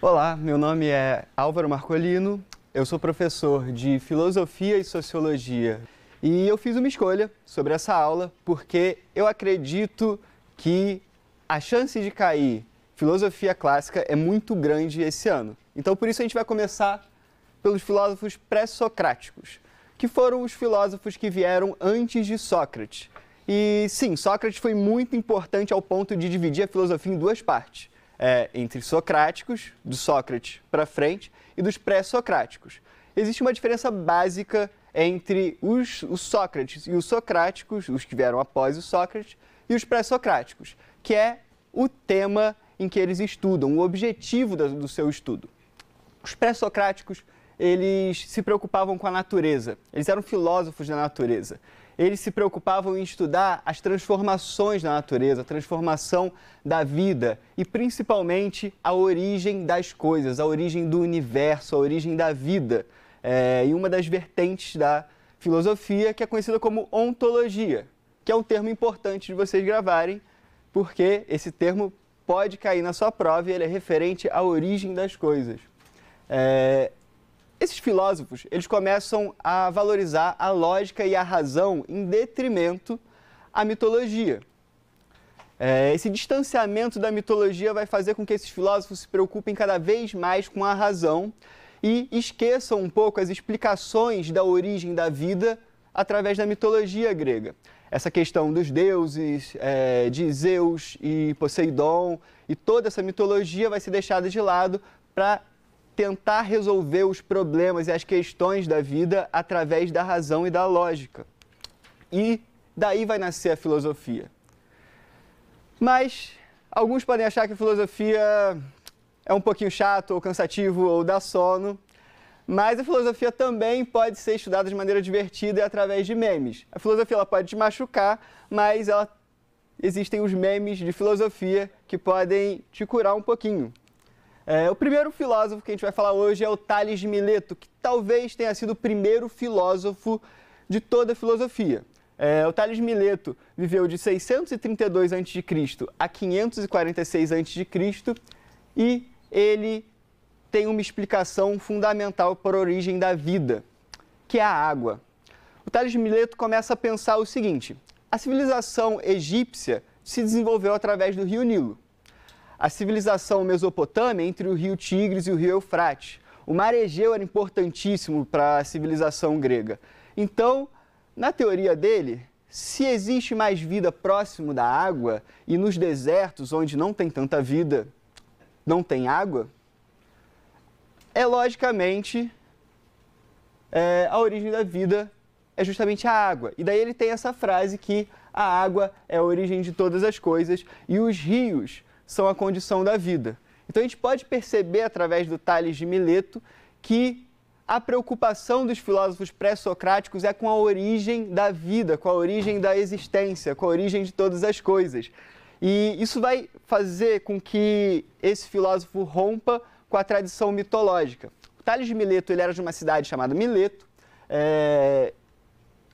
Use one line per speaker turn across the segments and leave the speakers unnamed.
Olá, meu nome é Álvaro Marcolino, eu sou professor de Filosofia e Sociologia e eu fiz uma escolha sobre essa aula porque eu acredito que a chance de cair filosofia clássica é muito grande esse ano. Então, por isso a gente vai começar pelos filósofos pré-socráticos, que foram os filósofos que vieram antes de Sócrates. E sim, Sócrates foi muito importante ao ponto de dividir a filosofia em duas partes. Entre socráticos, do Sócrates para frente, e dos pré-socráticos. Existe uma diferença básica entre os Sócrates e os socráticos, os que vieram após o Sócrates, e os pré-socráticos, que é o tema em que eles estudam, o objetivo do seu estudo. Os pré-socráticos, eles se preocupavam com a natureza, eles eram filósofos da natureza. Eles se preocupavam em estudar as transformações da natureza, a transformação da vida e, principalmente, a origem das coisas, a origem do universo, a origem da vida. E uma das vertentes da filosofia que é conhecida como ontologia, que é um termo importante de vocês gravarem, porque esse termo pode cair na sua prova e ele é referente à origem das coisas. Esses filósofos, eles começam a valorizar a lógica e a razão em detrimento à mitologia. Esse distanciamento da mitologia vai fazer com que esses filósofos se preocupem cada vez mais com a razão e esqueçam um pouco as explicações da origem da vida através da mitologia grega. Essa questão dos deuses, de Zeus e Poseidon, e toda essa mitologia vai ser deixada de lado para tentar resolver os problemas e as questões da vida através da razão e da lógica. E daí vai nascer a filosofia. Mas alguns podem achar que a filosofia é um pouquinho chato, ou cansativo, ou dá sono. Mas a filosofia também pode ser estudada de maneira divertida e através de memes. A filosofia ela pode te machucar, mas existem os memes de filosofia que podem te curar um pouquinho. O primeiro filósofo que a gente vai falar hoje é o Tales de Mileto, que talvez tenha sido o primeiro filósofo de toda a filosofia. O Tales de Mileto viveu de 632 a.C. a 546 a.C. e ele tem uma explicação fundamental para a origem da vida, que é a água. O Tales de Mileto começa a pensar o seguinte: a civilização egípcia se desenvolveu através do rio Nilo. A civilização mesopotâmia entre o rio Tigres e o rio Eufrates. O mar Egeu era importantíssimo para a civilização grega. Então, na teoria dele, se existe mais vida próximo da água e nos desertos onde não tem tanta vida, não tem água, logicamente a origem da vida é justamente a água. E daí ele tem essa frase que a água é a origem de todas as coisas e os rios são a condição da vida. Então a gente pode perceber através do Tales de Mileto que a preocupação dos filósofos pré-socráticos é com a origem da vida, com a origem da existência, com a origem de todas as coisas. E isso vai fazer com que esse filósofo rompa com a tradição mitológica. O Tales de Mileto ele era de uma cidade chamada Mileto.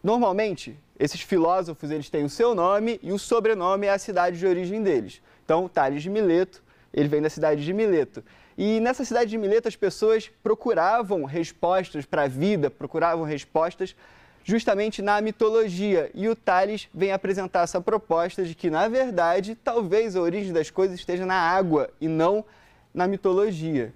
Normalmente, esses filósofos eles têm o seu nome e o sobrenome é a cidade de origem deles. Então, Tales de Mileto, ele vem da cidade de Mileto. E nessa cidade de Mileto, as pessoas procuravam respostas para a vida, procuravam respostas justamente na mitologia. E o Tales vem apresentar essa proposta de que, na verdade, talvez a origem das coisas esteja na água e não na mitologia.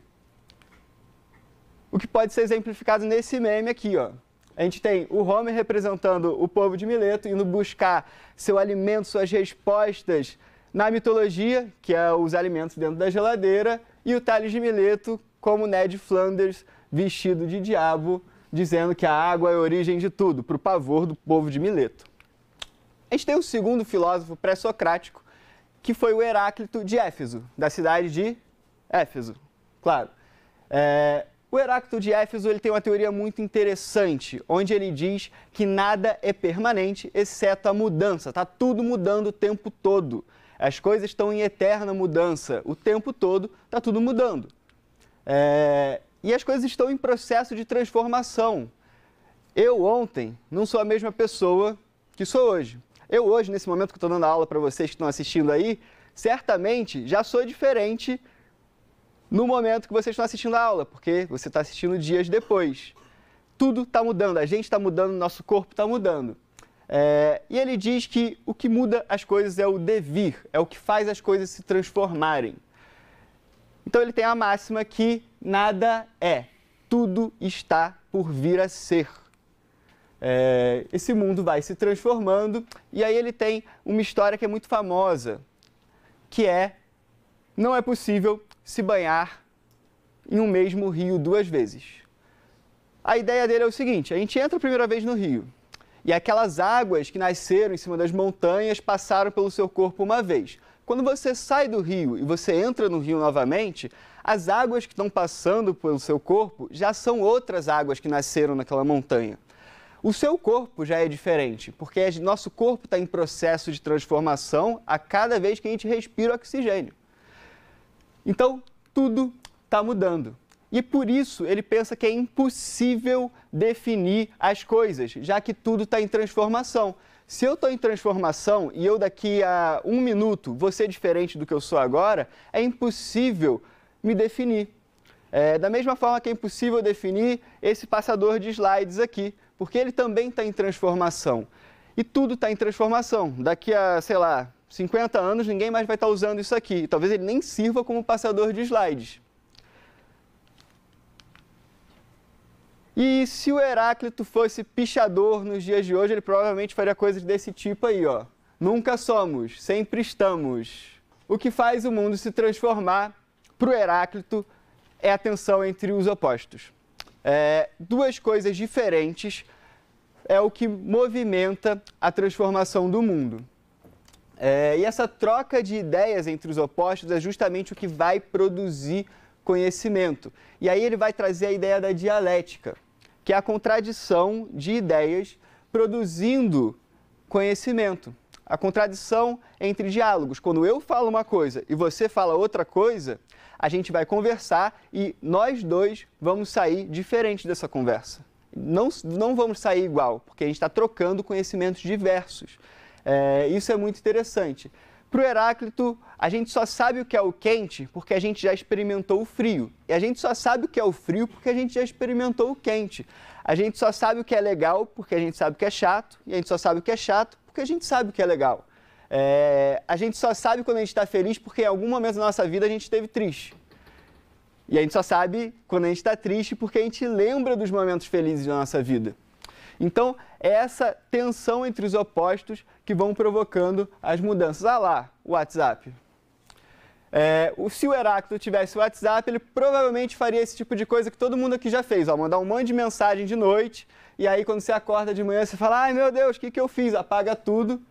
O que pode ser exemplificado nesse meme aqui, ó. A gente tem o Homer representando o povo de Mileto, indo buscar seu alimento, suas respostas na mitologia, que é os alimentos dentro da geladeira, e o Tales de Mileto como Ned Flanders, vestido de diabo, dizendo que a água é a origem de tudo, para o pavor do povo de Mileto. A gente tem o segundo filósofo pré-socrático, que foi o Heráclito de Éfeso, da cidade de Éfeso, claro. O Heráclito de Éfeso ele tem uma teoria muito interessante, onde ele diz que nada é permanente, exceto a mudança. Está tudo mudando o tempo todo. As coisas estão em eterna mudança. O tempo todo está tudo mudando. E as coisas estão em processo de transformação. Eu ontem não sou a mesma pessoa que sou hoje. Eu hoje, nesse momento que estou dando aula para vocês que estão assistindo aí, certamente já sou diferente no momento que vocês estão assistindo a aula, porque você está assistindo dias depois. Tudo está mudando, a gente está mudando, nosso corpo está mudando. E ele diz que o que muda as coisas é o devir, é o que faz as coisas se transformarem. Então ele tem a máxima que nada é, tudo está por vir a ser. Esse mundo vai se transformando, e aí ele tem uma história que é muito famosa, que não é possível se banhar em um mesmo rio 2 vezes. A ideia dele é o seguinte: a gente entra a primeira vez no rio, e aquelas águas que nasceram em cima das montanhas passaram pelo seu corpo uma vez. Quando você sai do rio e você entra no rio novamente, as águas que estão passando pelo seu corpo já são outras águas que nasceram naquela montanha. O seu corpo já é diferente, porque nosso corpo está em processo de transformação a cada vez que a gente respira oxigênio. Então, tudo está mudando. E por isso ele pensa que é impossível definir as coisas, já que tudo está em transformação. Se eu estou em transformação e eu daqui a 1 minuto vou ser diferente do que eu sou agora, é impossível me definir. Da mesma forma que é impossível definir esse passador de slides aqui, porque ele também está em transformação. E tudo está em transformação. Daqui a, 50 anos, ninguém mais vai estar usando isso aqui. Talvez ele nem sirva como passador de slides. E se o Heráclito fosse pichador nos dias de hoje, ele provavelmente faria coisas desse tipo aí, ó. Nunca somos, sempre estamos. O que faz o mundo se transformar, para o Heráclito, é a tensão entre os opostos. Duas coisas diferentes é o que movimenta a transformação do mundo. E essa troca de ideias entre os opostos é justamente o que vai produzir conhecimento. E aí ele vai trazer a ideia da dialética, que é a contradição de ideias produzindo conhecimento. A contradição entre diálogos. Quando eu falo uma coisa e você fala outra coisa, a gente vai conversar e nós dois vamos sair diferentes dessa conversa. Não vamos sair igual, porque a gente está trocando conhecimentos diversos. Isso é muito interessante. Para o Heráclito, a gente só sabe o que é o quente porque a gente já experimentou o frio. E a gente só sabe o que é o frio porque a gente já experimentou o quente. A gente só sabe o que é legal porque a gente sabe o que é chato. E a gente só sabe o que é chato porque a gente sabe o que é legal. A gente só sabe quando a gente está feliz porque em algum momento da nossa vida a gente esteve triste. E a gente só sabe quando a gente está triste porque a gente lembra dos momentos felizes da nossa vida. Então, é essa tensão entre os opostos que vão provocando as mudanças. Ah lá, o WhatsApp. Se o Heráclito tivesse o WhatsApp, ele provavelmente faria esse tipo de coisa que todo mundo aqui já fez. Mandar um monte de mensagem de noite, e aí quando você acorda de manhã, você fala: ai meu Deus, o que eu fiz? Apaga tudo.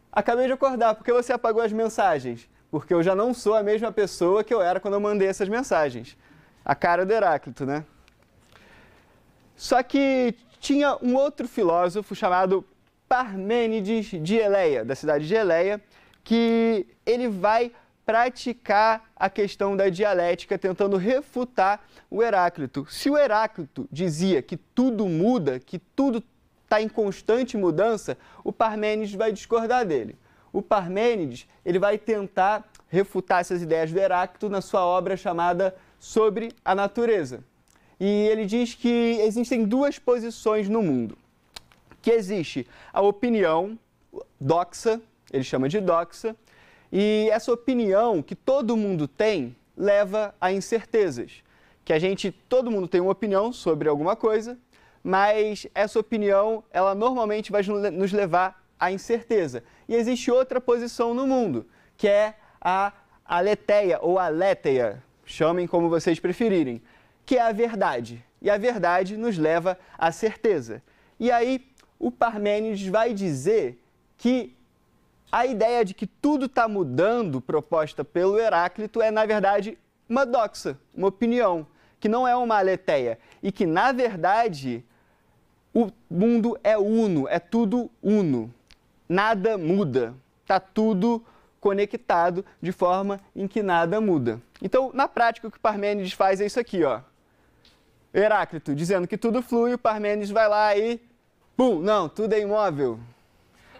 Acabei de acordar, por que você apagou as mensagens? Porque eu já não sou a mesma pessoa que eu era quando eu mandei essas mensagens. A cara do Heráclito, né? Só que tinha um outro filósofo chamado Parmênides de Eleia, da cidade de Eleia, que ele vai praticar a questão da dialética, tentando refutar o Heráclito. Se o Heráclito dizia que tudo muda, que tudo está em constante mudança, o Parmênides vai discordar dele. O Parmênides ele vai tentar refutar essas ideias do Heráclito na sua obra chamada Sobre a Natureza. E ele diz que existem duas posições no mundo. Que existe a opinião doxa, ele chama de doxa, e essa opinião que todo mundo tem leva a incertezas. Que todo mundo tem uma opinião sobre alguma coisa, mas essa opinião, ela normalmente vai nos levar à incerteza. E existe outra posição no mundo, que é a aletheia ou aletheia, chamem como vocês preferirem, que é a verdade. E a verdade nos leva à certeza. E aí o Parmênides vai dizer que a ideia de que tudo está mudando, proposta pelo Heráclito, é, na verdade, uma doxa, uma opinião, que não é uma aletheia. E que, na verdade, o mundo é uno, é tudo uno. Nada muda. Está tudo conectado de forma em que nada muda. Então, na prática, o que o Parmênides faz é isso aqui, ó. Heráclito dizendo que tudo flui, o Parmênides vai lá e, pum, não, tudo é imóvel.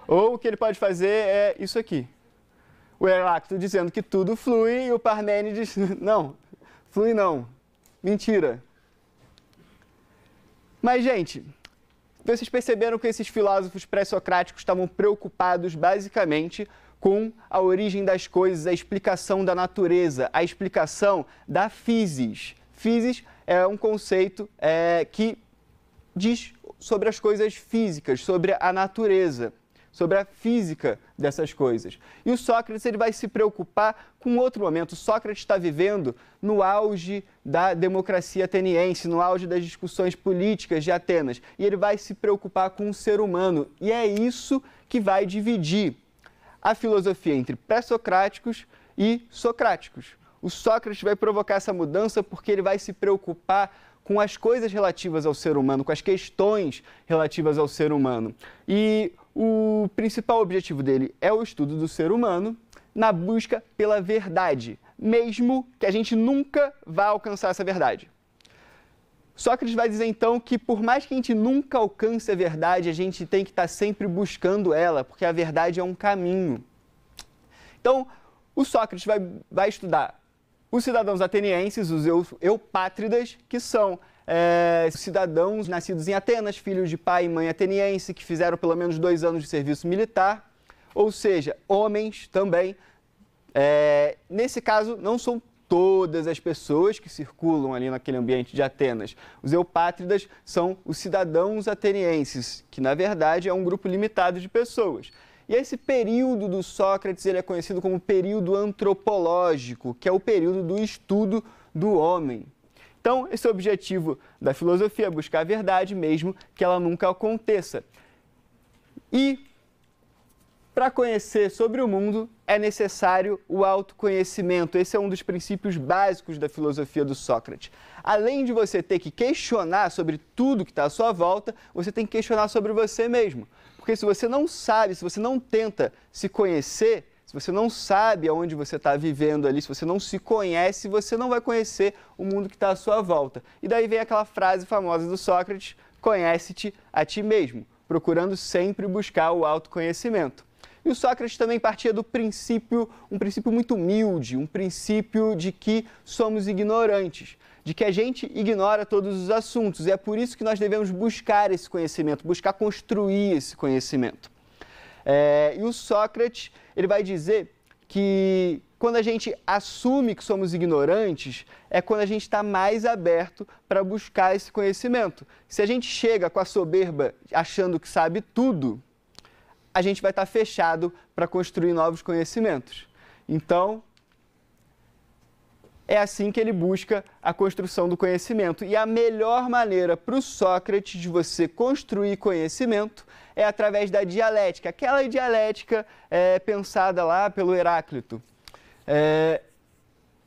Ou o que ele pode fazer é isso aqui. O Heráclito dizendo que tudo flui e o Parmênides, não, flui não. Mentira. Mas, gente, vocês perceberam que esses filósofos pré-socráticos estavam preocupados basicamente com a origem das coisas, a explicação da natureza, a explicação da physis. Physis é um conceito que diz sobre as coisas físicas, sobre a natureza, sobre a física dessas coisas. E o Sócrates ele vai se preocupar com outro momento. O Sócrates está vivendo no auge da democracia ateniense, no auge das discussões políticas de Atenas. E ele vai se preocupar com o ser humano. E é isso que vai dividir a filosofia entre pré-socráticos e socráticos. O Sócrates vai provocar essa mudança porque ele vai se preocupar com as coisas relativas ao ser humano, com as questões relativas ao ser humano. E o principal objetivo dele é o estudo do ser humano na busca pela verdade, mesmo que a gente nunca vá alcançar essa verdade. Sócrates vai dizer então que por mais que a gente nunca alcance a verdade, a gente tem que estar sempre buscando ela, porque a verdade é um caminho. Então, o Sócrates vai estudar os cidadãos atenienses, os eupátridas, que são cidadãos nascidos em Atenas, filhos de pai e mãe ateniense, que fizeram pelo menos 2 anos de serviço militar, ou seja, homens também. Nesse caso, não são todas as pessoas que circulam ali naquele ambiente de Atenas. Os eupátridas são os cidadãos atenienses, que na verdade é um grupo limitado de pessoas. E esse período do Sócrates ele é conhecido como período antropológico, que é o período do estudo do homem. Então, esse é o objetivo da filosofia, buscar a verdade mesmo que ela nunca aconteça. E, para conhecer sobre o mundo, é necessário o autoconhecimento. Esse é um dos princípios básicos da filosofia do Sócrates. Além de você ter que questionar sobre tudo que está à sua volta, você tem que questionar sobre você mesmo. Porque se você não sabe, se você não tenta se conhecer, se você não sabe aonde você está vivendo ali, se você não se conhece, você não vai conhecer o mundo que está à sua volta. E daí vem aquela frase famosa do Sócrates, conhece-te a ti mesmo, procurando sempre buscar o autoconhecimento. E o Sócrates também partia do princípio, um princípio muito humilde, um princípio de que somos ignorantes, de que a gente ignora todos os assuntos. E é por isso que nós devemos buscar esse conhecimento, buscar construir esse conhecimento. E o Sócrates ele vai dizer que quando a gente assume que somos ignorantes, é quando a gente está mais aberto para buscar esse conhecimento. Se a gente chega com a soberba achando que sabe tudo, a gente vai estar fechado para construir novos conhecimentos. Então, é assim que ele busca a construção do conhecimento. E a melhor maneira para o Sócrates de você construir conhecimento é através da dialética, aquela dialética pensada lá pelo Heráclito.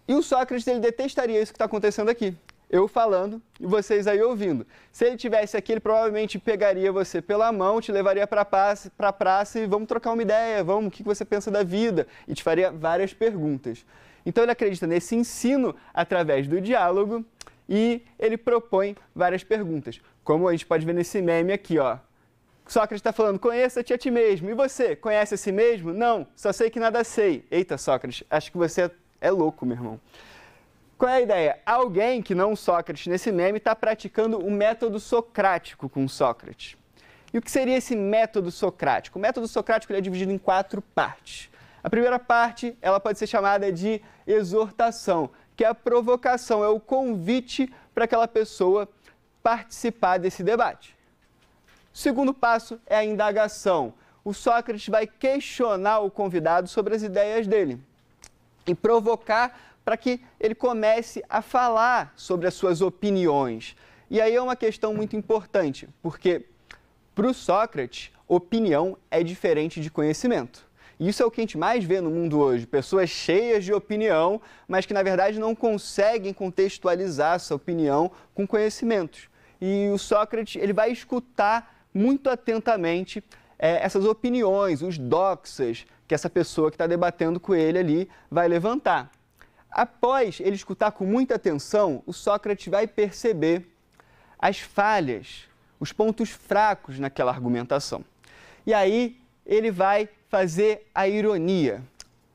E o Sócrates ele detestaria isso que está acontecendo aqui. Eu falando e vocês aí ouvindo. Se ele tivesse aqui, ele provavelmente pegaria você pela mão, te levaria para a praça e vamos trocar uma ideia, o que você pensa da vida? E te faria várias perguntas. Então ele acredita nesse ensino através do diálogo e ele propõe várias perguntas. Como a gente pode ver nesse meme aqui, ó. Sócrates está falando, conheça-te a ti mesmo. E você, conhece a si mesmo? Não, só sei que nada sei. Eita, Sócrates, acho que você é louco, meu irmão. Qual é a ideia? Alguém que não Sócrates nesse meme está praticando o método socrático com Sócrates. E o que seria esse método socrático? O método socrático ele é dividido em 4 partes. A primeira parte ela pode ser chamada de exortação, que é a provocação, é o convite para aquela pessoa participar desse debate. O segundo passo é a indagação. O Sócrates vai questionar o convidado sobre as ideias dele e provocar para que ele comece a falar sobre as suas opiniões. E aí é uma questão muito importante, porque para o Sócrates, opinião é diferente de conhecimento. E isso é o que a gente mais vê no mundo hoje, pessoas cheias de opinião, mas que na verdade não conseguem contextualizar essa opinião com conhecimentos. E o Sócrates ele vai escutar muito atentamente essas opiniões, os doxas que essa pessoa que está debatendo com ele ali vai levantar. Após ele escutar com muita atenção, o Sócrates vai perceber as falhas, os pontos fracos naquela argumentação. E aí ele vai fazer a ironia.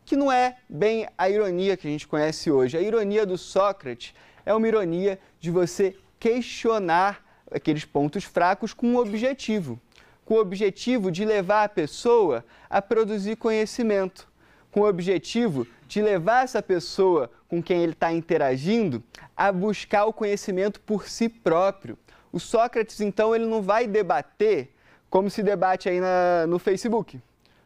O que não é bem a ironia que a gente conhece hoje. A ironia do Sócrates é uma ironia de você questionar aqueles pontos fracos com um objetivo. Com o objetivo de levar a pessoa a produzir conhecimento. Com o objetivo de levar essa pessoa com quem ele está interagindo a buscar o conhecimento por si próprio. O Sócrates, então, ele não vai debater como se debate aí no Facebook,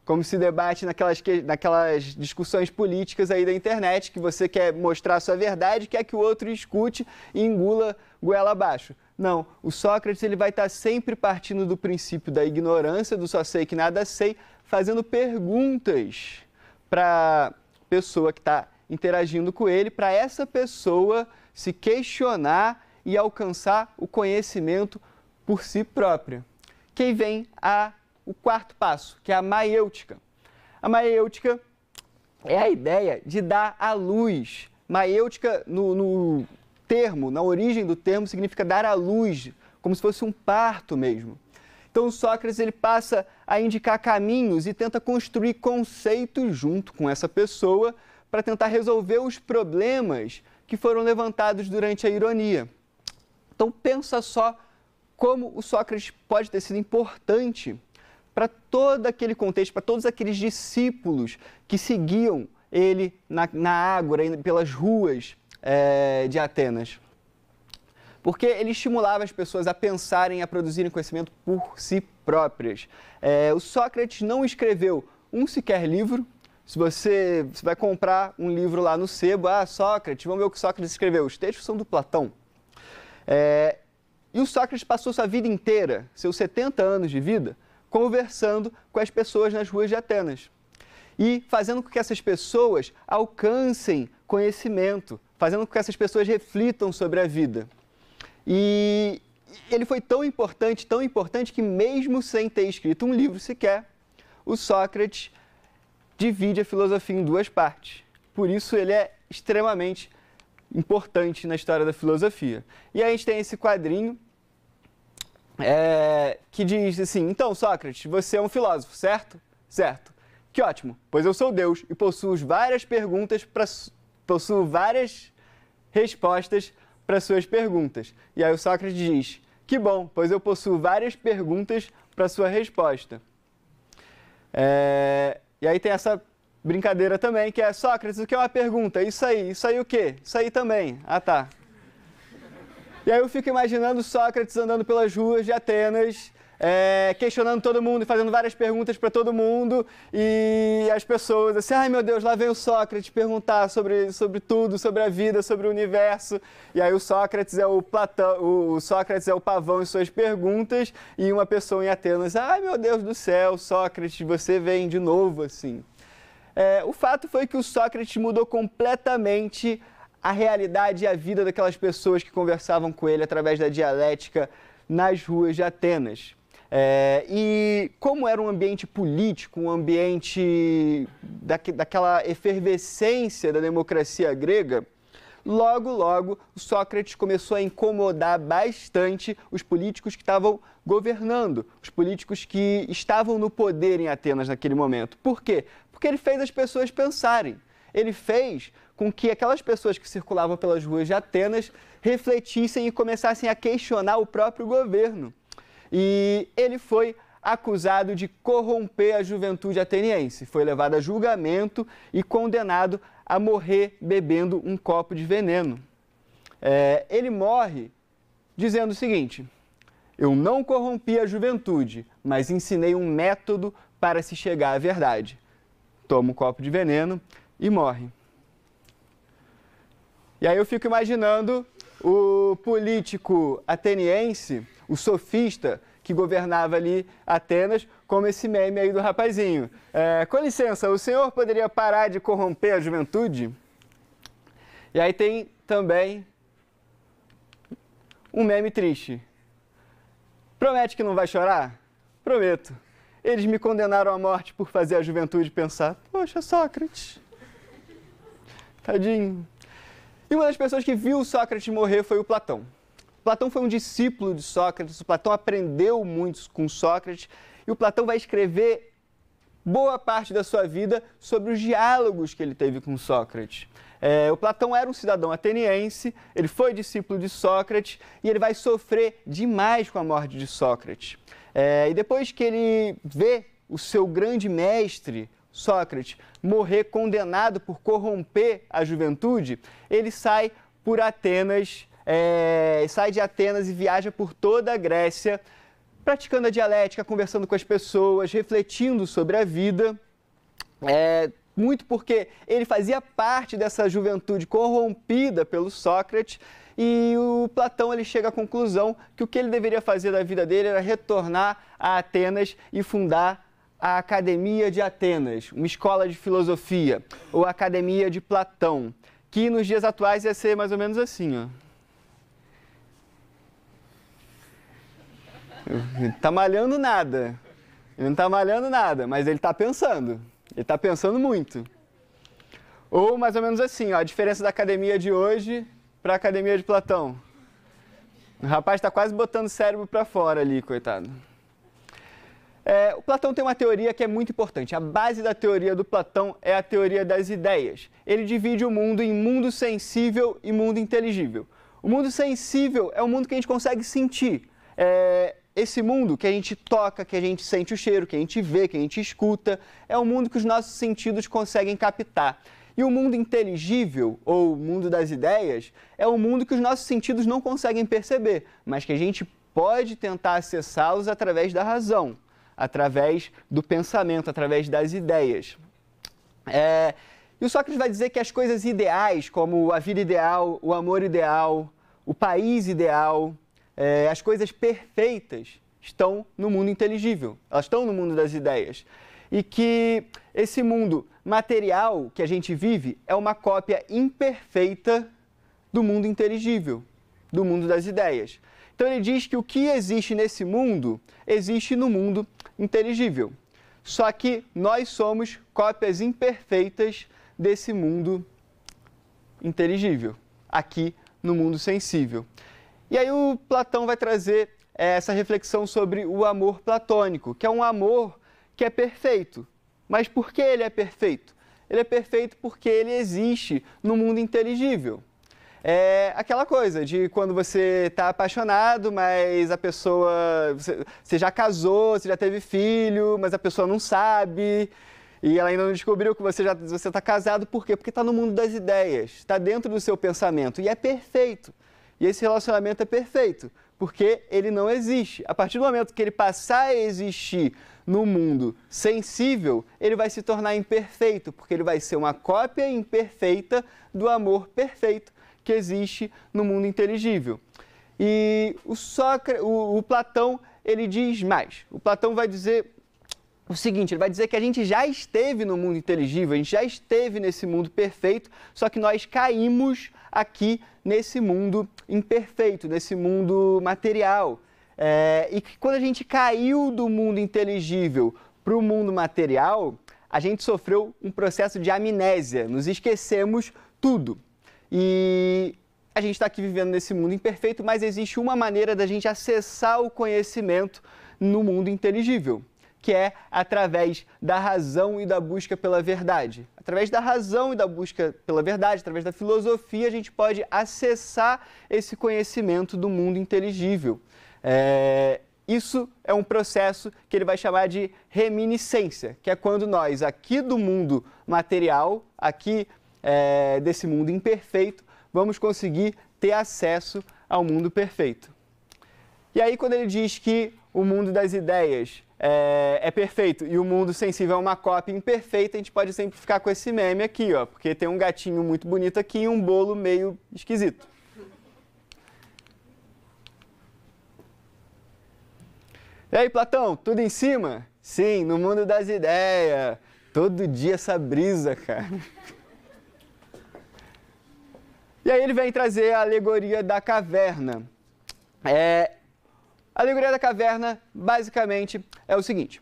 como se debate naquelas discussões políticas aí da internet, que você quer mostrar a sua verdade, quer que o outro escute e engula goela abaixo. Não, o Sócrates ele vai estar sempre partindo do princípio da ignorância, do só sei que nada sei, fazendo perguntas para a pessoa que está interagindo com ele, para essa pessoa se questionar e alcançar o conhecimento por si própria. Que aí vem o quarto passo, que é a maiêutica. A maiêutica é a ideia de dar à luz. Maiêutica, no termo, na origem do termo, significa dar à luz, como se fosse um parto mesmo. Então, Sócrates ele passa a indicar caminhos e tenta construir conceitos junto com essa pessoa para tentar resolver os problemas que foram levantados durante a ironia. Então, pensa só como o Sócrates pode ter sido importante para todo aquele contexto, para todos aqueles discípulos que seguiam ele na ágora, pelas ruas de Atenas. Porque ele estimulava as pessoas a pensarem e a produzirem conhecimento por si próprias. O Sócrates não escreveu um sequer livro. Se você vai comprar um livro lá no sebo, Sócrates, vamos ver o que Sócrates escreveu. Os textos são do Platão. E o Sócrates passou sua vida inteira, seus 70 anos de vida, conversando com as pessoas nas ruas de Atenas. E fazendo com que essas pessoas alcancem conhecimento, fazendo com que essas pessoas reflitam sobre a vida. E ele foi tão importante que mesmo sem ter escrito um livro sequer, o Sócrates divide a filosofia em duas partes. Por isso ele é extremamente importante na história da filosofia. E aí a gente tem esse quadrinho que diz assim: então, Sócrates, você é um filósofo, certo? Certo. Que ótimo, pois eu sou Deus e possuo várias respostas para suas perguntas. E aí o Sócrates diz: que bom, pois eu possuo várias perguntas para sua resposta. E aí tem essa brincadeira também, que é: Sócrates, o que é uma pergunta? Isso aí o quê? Isso aí também. Ah, tá. E aí eu fico imaginando Sócrates andando pelas ruas de Atenas, questionando todo mundo e fazendo várias perguntas para todo mundo, e as pessoas assim: ai meu Deus, lá vem o Sócrates perguntar sobre tudo, sobre a vida, sobre o universo. E aí o Sócrates é o Platão, o Sócrates é o pavão em suas perguntas, e uma pessoa em Atenas: ai meu Deus do céu, Sócrates, você vem de novo assim. O fato foi que o Sócrates mudou completamente a realidade e a vida daquelas pessoas que conversavam com ele através da dialética nas ruas de Atenas. E como era um ambiente político, um ambiente daquela efervescência da democracia grega, logo o Sócrates começou a incomodar bastante os políticos que estavam governando, os políticos que estavam no poder em Atenas naquele momento. Por quê? Porque ele fez as pessoas pensarem. Ele fez com que aquelas pessoas que circulavam pelas ruas de Atenas refletissem e começassem a questionar o próprio governo. E ele foi acusado de corromper a juventude ateniense. Foi levado a julgamento e condenado a morrer bebendo um copo de veneno. Ele morre dizendo o seguinte: eu não corrompi a juventude, mas ensinei um método para se chegar à verdade. Toma um copo de veneno e morre. E aí eu fico imaginando o político ateniense, o sofista que governava ali Atenas, como esse meme aí do rapazinho. Com licença, o senhor poderia parar de corromper a juventude? E aí tem também um meme triste. Promete que não vai chorar? Prometo. Eles me condenaram à morte por fazer a juventude pensar: poxa, Sócrates, tadinho. E uma das pessoas que viu Sócrates morrer foi o Platão. Platão foi um discípulo de Sócrates, o Platão aprendeu muito com Sócrates, e o Platão vai escrever boa parte da sua vida sobre os diálogos que ele teve com Sócrates. O Platão era um cidadão ateniense, ele foi discípulo de Sócrates e ele vai sofrer demais com a morte de Sócrates. E depois que ele vê o seu grande mestre, Sócrates, morrer condenado por corromper a juventude, ele sai por Atenas, sai de Atenas e viaja por toda a Grécia, praticando a dialética, conversando com as pessoas, refletindo sobre a vida, muito porque ele fazia parte dessa juventude corrompida pelo Sócrates, e o Platão ele chega à conclusão que o que ele deveria fazer da vida dele era retornar a Atenas e fundar a Academia de Atenas, uma escola de filosofia, ou Academia de Platão, que nos dias atuais ia ser mais ou menos assim, ó. Ele tá malhando nada. Ele não está malhando nada, mas ele está pensando. Ele está pensando muito. Ou mais ou menos assim, ó, a diferença da academia de hoje para a academia de Platão. O rapaz está quase botando o cérebro para fora ali, coitado. O Platão tem uma teoria que é muito importante. A base da teoria do Platão é a teoria das ideias. Ele divide o mundo em mundo sensível e mundo inteligível. O mundo sensível é o mundo que a gente consegue sentir. Esse mundo que a gente toca, que a gente sente o cheiro, que a gente vê, que a gente escuta, é o mundo que os nossos sentidos conseguem captar. E o mundo inteligível, ou o mundo das ideias, é o mundo que os nossos sentidos não conseguem perceber, mas que a gente pode tentar acessá-los através da razão, através do pensamento, através das ideias. E o Sócrates vai dizer que as coisas ideais, como a vida ideal, o amor ideal, o país ideal, as coisas perfeitas estão no mundo inteligível, elas estão no mundo das ideias. E que esse mundo material que a gente vive é uma cópia imperfeita do mundo inteligível, do mundo das ideias. Então ele diz que o que existe nesse mundo, existe no mundo inteligível. Só que nós somos cópias imperfeitas desse mundo inteligível, aqui no mundo sensível. E aí o Platão vai trazer essa reflexão sobre o amor platônico, que é um amor que é perfeito. Mas por que ele é perfeito? Ele é perfeito porque ele existe no mundo inteligível. É aquela coisa de quando você está apaixonado, mas a pessoa... Você já casou, você já teve filho, mas a pessoa não sabe, e ela ainda não descobriu que você está casado. Por quê? Porque está no mundo das ideias, está dentro do seu pensamento, e é perfeito. E esse relacionamento é perfeito, porque ele não existe. A partir do momento que ele passar a existir no mundo sensível, ele vai se tornar imperfeito, porque ele vai ser uma cópia imperfeita do amor perfeito que existe no mundo inteligível. E o Platão, ele diz mais. O Platão vai dizer o seguinte, ele vai dizer que a gente já esteve no mundo inteligível, a gente já esteve nesse mundo perfeito, só que nós caímos aqui nesse mundo imperfeito, nesse mundo material. E que quando a gente caiu do mundo inteligível para o mundo material, a gente sofreu um processo de amnésia, nos esquecemos tudo. E a gente está aqui vivendo nesse mundo imperfeito, mas existe uma maneira da gente acessar o conhecimento no mundo inteligível, que é através da razão e da busca pela verdade. Através da razão e da busca pela verdade, através da filosofia, a gente pode acessar esse conhecimento do mundo inteligível. Isso é um processo que ele vai chamar de reminiscência, que é quando nós, aqui do mundo material, aqui desse mundo imperfeito, vamos conseguir ter acesso ao mundo perfeito. E aí, quando ele diz que o mundo das ideias é perfeito e o mundo sensível é uma cópia imperfeita, a gente pode sempre ficar com esse meme aqui, ó, porque tem um gatinho muito bonito aqui e um bolo meio esquisito. E aí, Platão, tudo em cima? Sim, no mundo das ideias. Todo dia essa brisa, cara. E aí ele vem trazer a alegoria da caverna. A alegoria da caverna, basicamente, é o seguinte.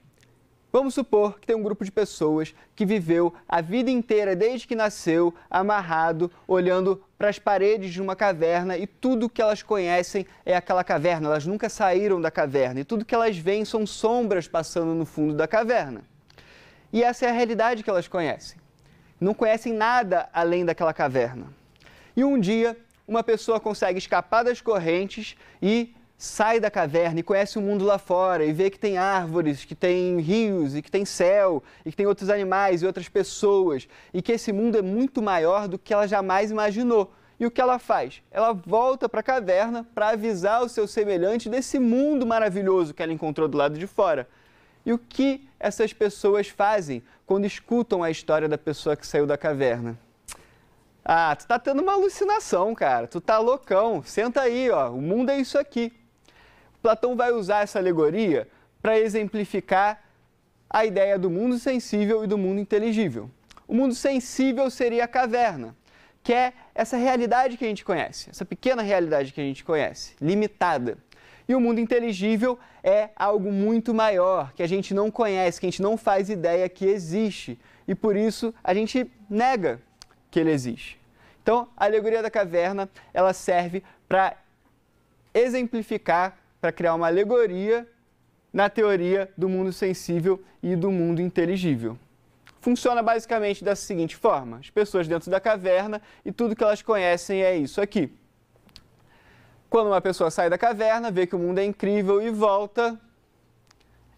Vamos supor que tem um grupo de pessoas que viveu a vida inteira, desde que nasceu, amarrado, olhando para as paredes de uma caverna, e tudo que elas conhecem é aquela caverna, elas nunca saíram da caverna, e tudo que elas veem são sombras passando no fundo da caverna. E essa é a realidade que elas conhecem. Não conhecem nada além daquela caverna. E um dia, uma pessoa consegue escapar das correntes e sai da caverna e conhece o mundo lá fora e vê que tem árvores, que tem rios, e que tem céu, e que tem outros animais e outras pessoas, e que esse mundo é muito maior do que ela jamais imaginou. E o que ela faz? Ela volta para a caverna para avisar o seu semelhante desse mundo maravilhoso que ela encontrou do lado de fora. E o que essas pessoas fazem quando escutam a história da pessoa que saiu da caverna? Ah, tu tá tendo uma alucinação, cara. Tu tá loucão. Senta aí, ó. O mundo é isso aqui. Platão vai usar essa alegoria para exemplificar a ideia do mundo sensível e do mundo inteligível. O mundo sensível seria a caverna, que é essa realidade que a gente conhece, essa pequena realidade que a gente conhece, limitada. E o mundo inteligível é algo muito maior, que a gente não conhece, que a gente não faz ideia que existe. E por isso a gente nega que ele existe. Então, a alegoria da caverna, ela serve para exemplificar, para criar uma alegoria na teoria do mundo sensível e do mundo inteligível. Funciona basicamente da seguinte forma: as pessoas dentro da caverna e tudo que elas conhecem é isso aqui. Quando uma pessoa sai da caverna, vê que o mundo é incrível e volta,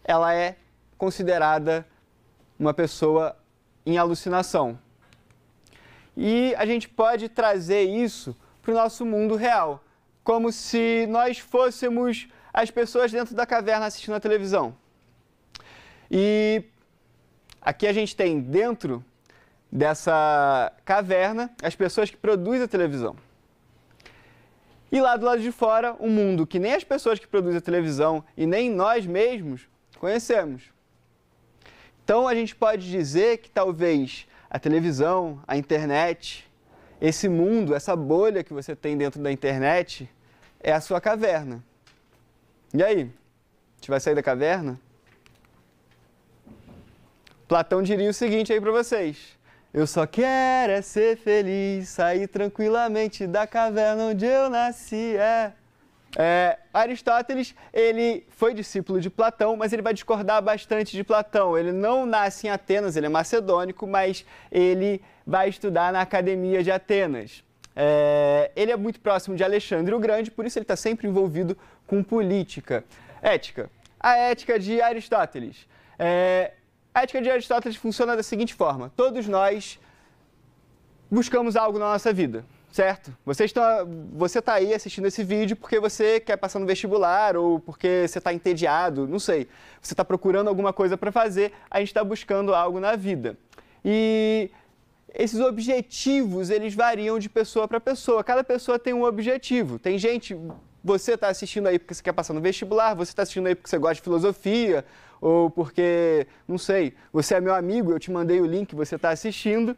ela é considerada uma pessoa em alucinação. E a gente pode trazer isso para o nosso mundo real, como se nós fôssemos as pessoas dentro da caverna assistindo a televisão. E aqui a gente tem dentro dessa caverna as pessoas que produzem a televisão. E lá do lado de fora, um mundo que nem as pessoas que produzem a televisão e nem nós mesmos conhecemos. Então a gente pode dizer que talvez a televisão, a internet, esse mundo, essa bolha que você tem dentro da internet é a sua caverna. E aí? A gente vai sair da caverna? Platão diria o seguinte aí para vocês: eu só quero é ser feliz, sair tranquilamente da caverna onde eu nasci. Aristóteles, ele foi discípulo de Platão, mas ele vai discordar bastante de Platão. Ele não nasce em Atenas, ele é macedônico, mas ele vai estudar na Academia de Atenas. Ele é muito próximo de Alexandre o Grande, por isso ele está sempre envolvido com política. Ética. A ética de Aristóteles. A ética de Aristóteles funciona da seguinte forma: todos nós buscamos algo na nossa vida, certo? Você está aí assistindo esse vídeo porque você quer passar no vestibular ou porque você está entediado, não sei. Você está procurando alguma coisa para fazer, a gente está buscando algo na vida. E esses objetivos, eles variam de pessoa para pessoa. Cada pessoa tem um objetivo. Tem gente, você está assistindo aí porque você quer passar no vestibular, você está assistindo aí porque você gosta de filosofia, ou porque, não sei, você é meu amigo, eu te mandei o link, você está assistindo.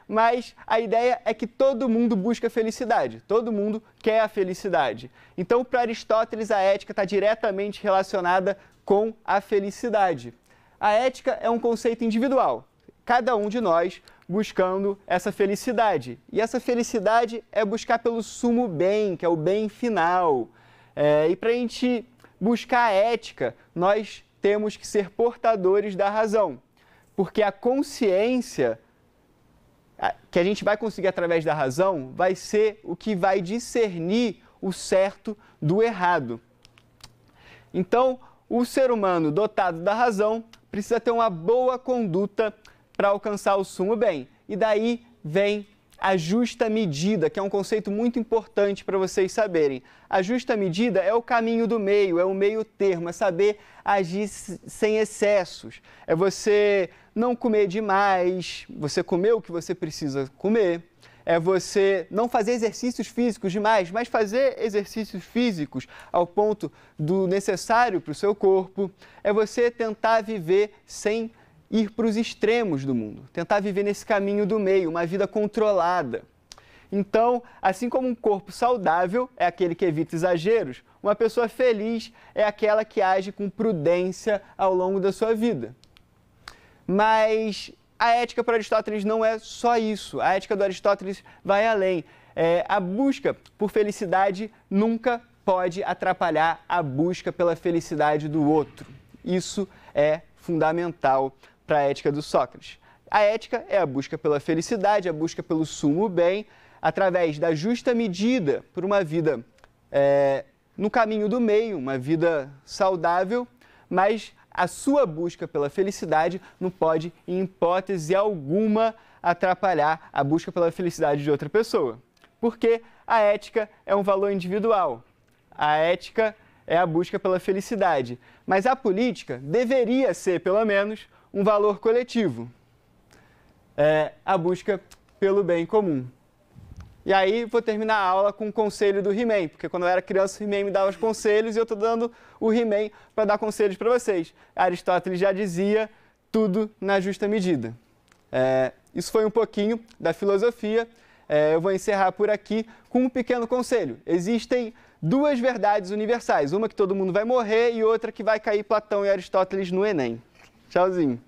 Mas a ideia é que todo mundo busca felicidade, todo mundo quer a felicidade. Então, para Aristóteles, a ética está diretamente relacionada com a felicidade. A ética é um conceito individual, cada um de nós buscando essa felicidade. E essa felicidade é buscar pelo sumo bem, que é o bem final. E para a gente buscar a ética, nós temos que ser portadores da razão, porque a consciência que a gente vai conseguir através da razão vai ser o que vai discernir o certo do errado. Então, o ser humano dotado da razão precisa ter uma boa conduta para alcançar o sumo bem. E daí vem a justa medida, que é um conceito muito importante para vocês saberem. A justa medida é o caminho do meio, é o meio termo, é saber agir sem excessos. É você não comer demais, você comer o que você precisa comer. É você não fazer exercícios físicos demais, mas fazer exercícios físicos ao ponto do necessário para o seu corpo. É você tentar viver sem ir para os extremos do mundo, tentar viver nesse caminho do meio, uma vida controlada. Então, assim como um corpo saudável é aquele que evita exageros, uma pessoa feliz é aquela que age com prudência ao longo da sua vida. Mas a ética para Aristóteles não é só isso. A ética do Aristóteles vai além. A busca por felicidade nunca pode atrapalhar a busca pela felicidade do outro. Isso é fundamental para a ética do Sócrates? A ética é a busca pela felicidade, a busca pelo sumo bem, através da justa medida por uma vida no caminho do meio, uma vida saudável, mas a sua busca pela felicidade não pode, em hipótese alguma, atrapalhar a busca pela felicidade de outra pessoa. Porque a ética é um valor individual. A ética é a busca pela felicidade. Mas a política deveria ser, pelo menos, um valor coletivo. É a busca pelo bem comum. E aí vou terminar a aula com o conselho do He-Man, porque quando eu era criança o He-Man me dava os conselhos e eu estou dando o He-Man para dar conselhos para vocês. Aristóteles já dizia tudo na justa medida. Isso foi um pouquinho da filosofia. Eu vou encerrar por aqui com um pequeno conselho. Existem duas verdades universais, uma que todo mundo vai morrer e outra que vai cair Platão e Aristóteles no Enem. Tchauzinho.